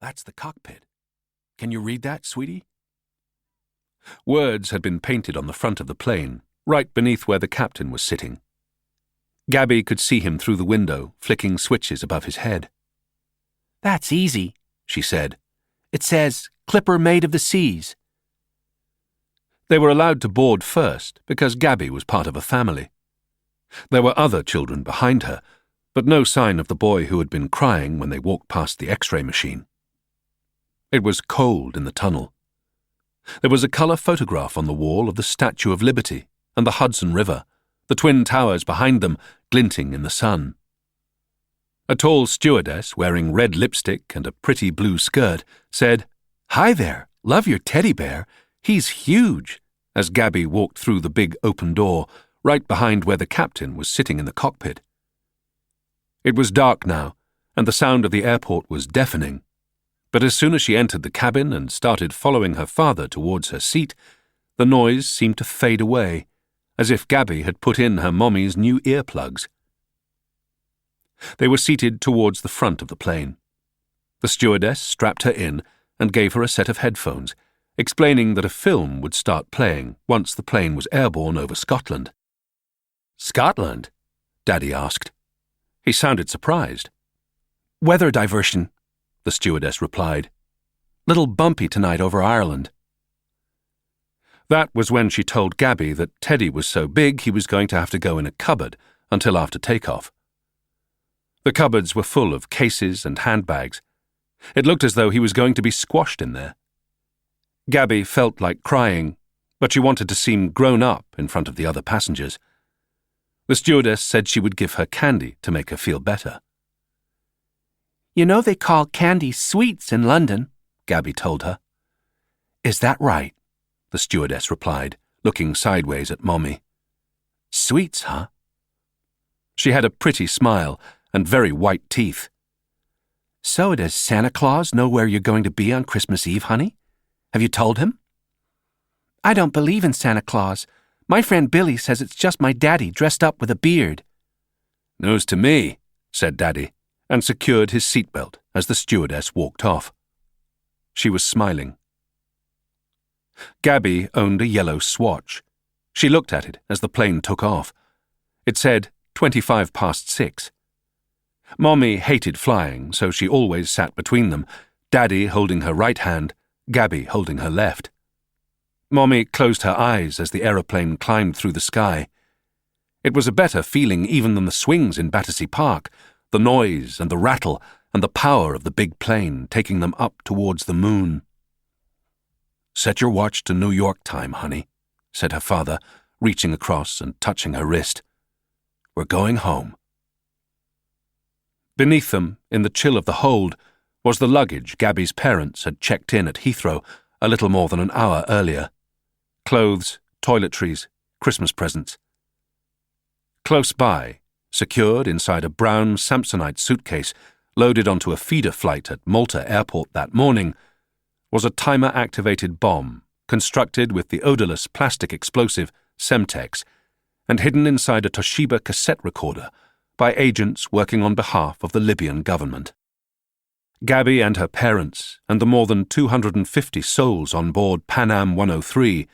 That's the cockpit. Can you read that, sweetie?" Words had been painted on the front of the plane, right beneath where the captain was sitting. Gabby could see him through the window, flicking switches above his head. "That's easy," she said. "It says, 'Clipper Maid of the Seas.'" They were allowed to board first because Gabby was part of a family. There were other children behind her, but no sign of the boy who had been crying when they walked past the X-ray machine. It was cold in the tunnel. There was a colour photograph on the wall of the Statue of Liberty and the Hudson River, the Twin Towers behind them glinting in the sun. A tall stewardess wearing red lipstick and a pretty blue skirt said, "Hi there, love your teddy bear. He's huge," as Gabby walked through the big open door, right behind where the captain was sitting in the cockpit. It was dark now, and the sound of the airport was deafening. But as soon as she entered the cabin and started following her father towards her seat, the noise seemed to fade away, as if Gabby had put in her mommy's new earplugs. They were seated towards the front of the plane. The stewardess strapped her in and gave her a set of headphones, explaining that a film would start playing once the plane was airborne over Scotland. "Scotland?" Daddy asked. He sounded surprised. "Weather diversion," the stewardess replied. "Little bumpy tonight over Ireland." That was when she told Gabby that Teddy was so big he was going to have to go in a cupboard until after takeoff. The cupboards were full of cases and handbags. It looked as though he was going to be squashed in there. Gabby felt like crying, but she wanted to seem grown up in front of the other passengers. The stewardess said she would give her candy to make her feel better. "You know they call candy sweets in London," Gabby told her. "Is that right?" the stewardess replied, looking sideways at Mommy. "Sweets, huh?" She had a pretty smile and very white teeth. "So does Santa Claus know where you're going to be on Christmas Eve, honey? Have you told him?" "I don't believe in Santa Claus. My friend Billy says it's just my daddy dressed up with a beard." "News to me," said Daddy, and secured his seatbelt as the stewardess walked off. She was smiling. Gabby owned a yellow swatch. She looked at it as the plane took off. It said 6:25. Mommy hated flying, so she always sat between them, Daddy holding her right hand, Gabby holding her left. Mommy closed her eyes as the aeroplane climbed through the sky. It was a better feeling even than the swings in Battersea Park, the noise and the rattle and the power of the big plane taking them up towards the moon. "Set your watch to New York time, honey," said her father, reaching across and touching her wrist. "We're going home." Beneath them, in the chill of the hold, was the luggage Gabby's parents had checked in at Heathrow a little more than an hour earlier. Clothes, toiletries, Christmas presents. Close by, secured inside a brown Samsonite suitcase loaded onto a feeder flight at Malta Airport that morning, was a timer-activated bomb constructed with the odorless plastic explosive Semtex and hidden inside a Toshiba cassette recorder by agents working on behalf of the Libyan government. Gabby and her parents and the more than 250 souls on board Pan Am 103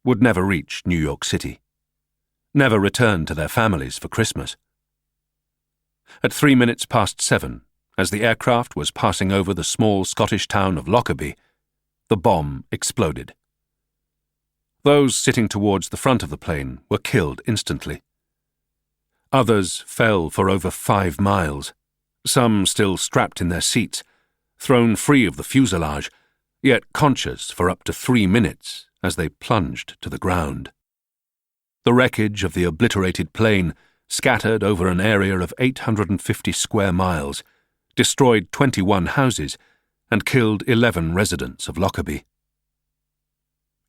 would never reach New York City, never return to their families for Christmas. At 7:03, as the aircraft was passing over the small Scottish town of Lockerbie, the bomb exploded. Those sitting towards the front of the plane were killed instantly. Others fell for over 5 miles, some still strapped in their seats, thrown free of the fuselage, yet conscious for up to 3 minutes as they plunged to the ground. The wreckage of the obliterated plane, scattered over an area of 850 square miles, destroyed 21 houses and killed 11 residents of Lockerbie.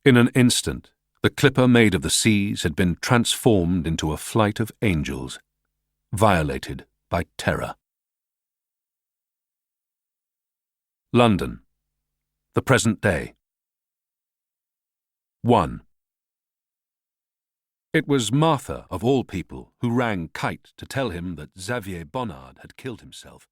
In an instant, the clipper Maid of the Seas had been transformed into a flight of angels, violated by terror. London, the present day. 1. It was Martha, of all people, who rang Kite to tell him that Xavier Bonnard had killed himself.